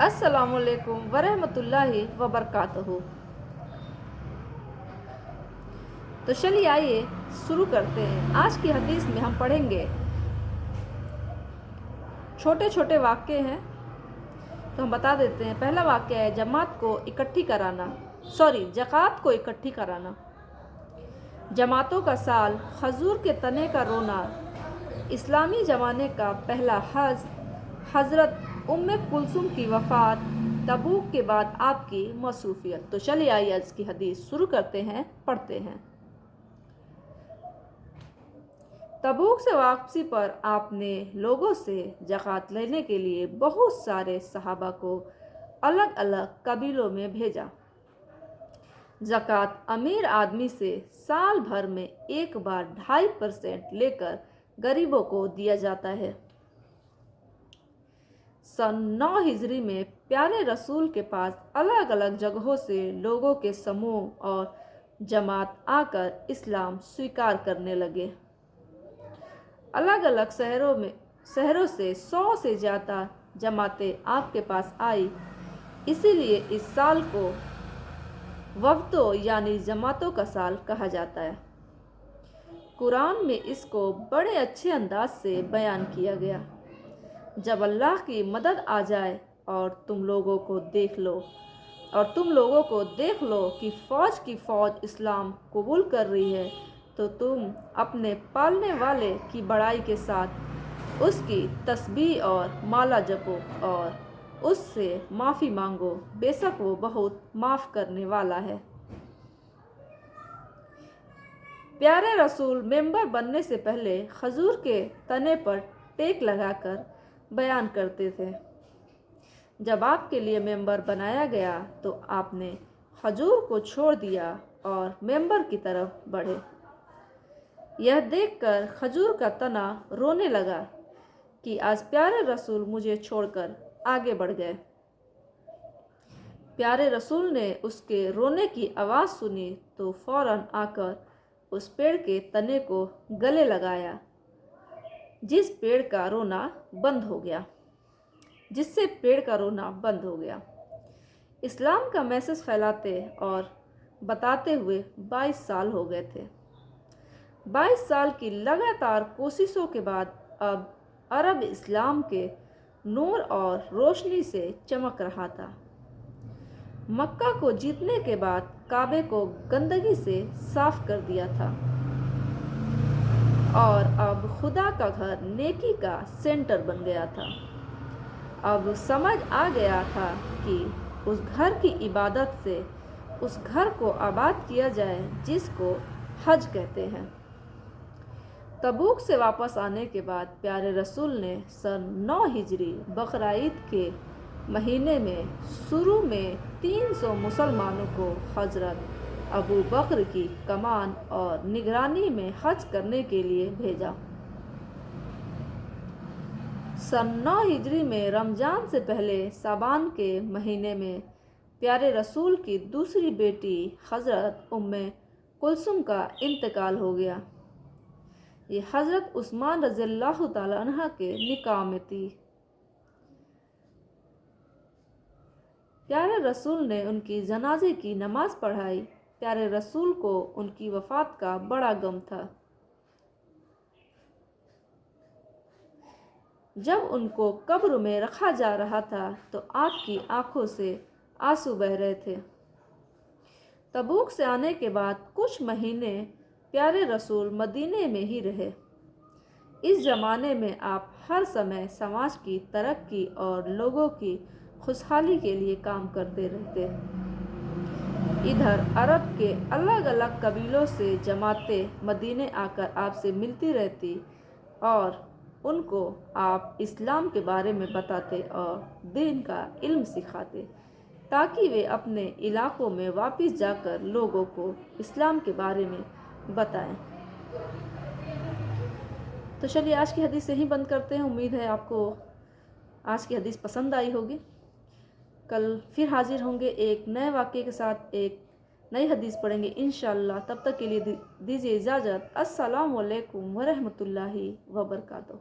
السلام علیکم ورحمۃ اللہ وبرکاتہ۔ تو چلیے آئیے شروع کرتے ہیں۔ آج کی حدیث میں ہم پڑھیں گے، چھوٹے چھوٹے واقعے ہیں تو ہم بتا دیتے ہیں۔ پہلا واقعہ ہے زکوٰۃ کو اکٹھی کرانا۔ جماعتوں کا سال، کھجور کے تنے کا رونا، اسلامی زمانے کا پہلا حج، حضرت ام کلثوم کی وفات، تبوک کے بعد آپ کی مصروفیت۔ تو چلیے آئیے آج کی حدیث شروع کرتے ہیں، پڑھتے ہیں۔ تبوک سے واپسی پر آپ نے لوگوں سے زکوٰۃ لینے کے لیے بہت سارے صحابہ کو الگ الگ قبیلوں میں بھیجا۔ زکوٰۃ امیر آدمی سے سال بھر میں ایک بار 2.5% لے کر غریبوں کو دیا جاتا ہے۔ سن 9 ہجری میں پیارے رسول کے پاس الگ الگ جگہوں سے لوگوں کے سموہ اور جماعت آ کر اسلام سویکار کرنے لگے۔ الگ الگ شہروں سے 100 سے زیادہ جماعتیں آپ کے پاس آئی، اسی لیے اس سال کو وفدوں یعنی جماعتوں کا سال کہا جاتا ہے۔ قرآن میں اس کو بڑے اچھے انداز سے بیان کیا گیا۔ جب اللہ کی مدد آ جائے اور تم لوگوں کو دیکھ لو کہ فوج کی فوج اسلام قبول کر رہی ہے، تو تم اپنے پالنے والے کی بڑائی کے ساتھ اس کی تسبیح اور مالا جپو اور اس سے معافی مانگو، بے شک وہ بہت معاف کرنے والا ہے۔ پیارے رسول ممبر بننے سے پہلے کھجور کے تنے پر ٹیک لگا کر بیان کرتے تھے۔ جب آپ کے لیے ممبر بنایا گیا تو آپ نے کھجور کو چھوڑ دیا اور ممبر کی طرف بڑھے۔ یہ دیکھ کر کھجور کا تنا رونے لگا کہ آج پیارے رسول مجھے چھوڑ کر آگے بڑھ گئے۔ پیارے رسول نے اس کے رونے کی آواز سنی تو فوراً آ کر اس پیڑ کے تنے کو گلے لگایا، جس سے پیڑ کا رونا بند ہو گیا۔ اسلام کا میسج پھیلاتے اور بتاتے ہوئے 22 سال ہو گئے تھے۔ 22 سال کی لگاتار کوششوں کے بعد اب عرب اسلام کے نور اور روشنی سے چمک رہا تھا۔ مکہ کو جیتنے کے بعد کعبے کو گندگی سے صاف کر دیا تھا اور اب خدا کا گھر نیکی کا سینٹر بن گیا تھا۔ اب سمجھ آ گیا تھا کہ اس گھر کی عبادت سے اس گھر کو آباد کیا جائے جس کو حج کہتے ہیں۔ تبوک سے واپس آنے کے بعد پیارے رسول نے سن 9 ہجری بقرعید کے مہینے میں شروع میں 300 مسلمانوں کو حضرت ابو بکر کی کمان اور نگرانی میں حج کرنے کے لیے بھیجا۔ سن 9 ہجری میں رمضان سے پہلے شعبان کے مہینے میں پیارے رسول کی دوسری بیٹی حضرت ام کلثوم کا انتقال ہو گیا۔ یہ حضرت عثمان رضی اللہ تعالیٰ عنہ کے نکاح میں تھی۔ پیارے رسول نے ان کی جنازے کی نماز پڑھائی۔ پیارے رسول کو ان کی وفات کا بڑا غم تھا۔ جب ان کو قبر میں رکھا جا رہا تھا تو آپ کی آنکھوں سے آنسو بہہ رہے تھے۔ تبوک سے آنے کے بعد کچھ مہینے پیارے رسول مدینے میں ہی رہے۔ اس زمانے میں آپ ہر سمے سماج کی ترقی اور لوگوں کی خوشحالی کے لیے کام کرتے رہتے۔ ادھر عرب کے الگ الگ قبیلوں سے جماعتیں مدینے آ کر آپ سے ملتی رہتی اور ان کو آپ اسلام کے بارے میں بتاتے اور دین کا علم سکھاتے تاکہ وہ اپنے علاقوں میں واپس جا کر لوگوں کو اسلام کے بارے میں بتائیں۔ تو چلیے آج کی حدیث سے ہی بند کرتے ہیں۔ امید ہے آپ کو آج کی حدیث پسند آئی ہوگی۔ کل پھر حاضر ہوں گے ایک نئے واقعے کے ساتھ، ایک نئی حدیث پڑھیں گے انشاءاللہ۔ تب تک کے لیے دیجیے اجازت۔ السلام علیکم ورحمۃ اللہ وبرکاتہ۔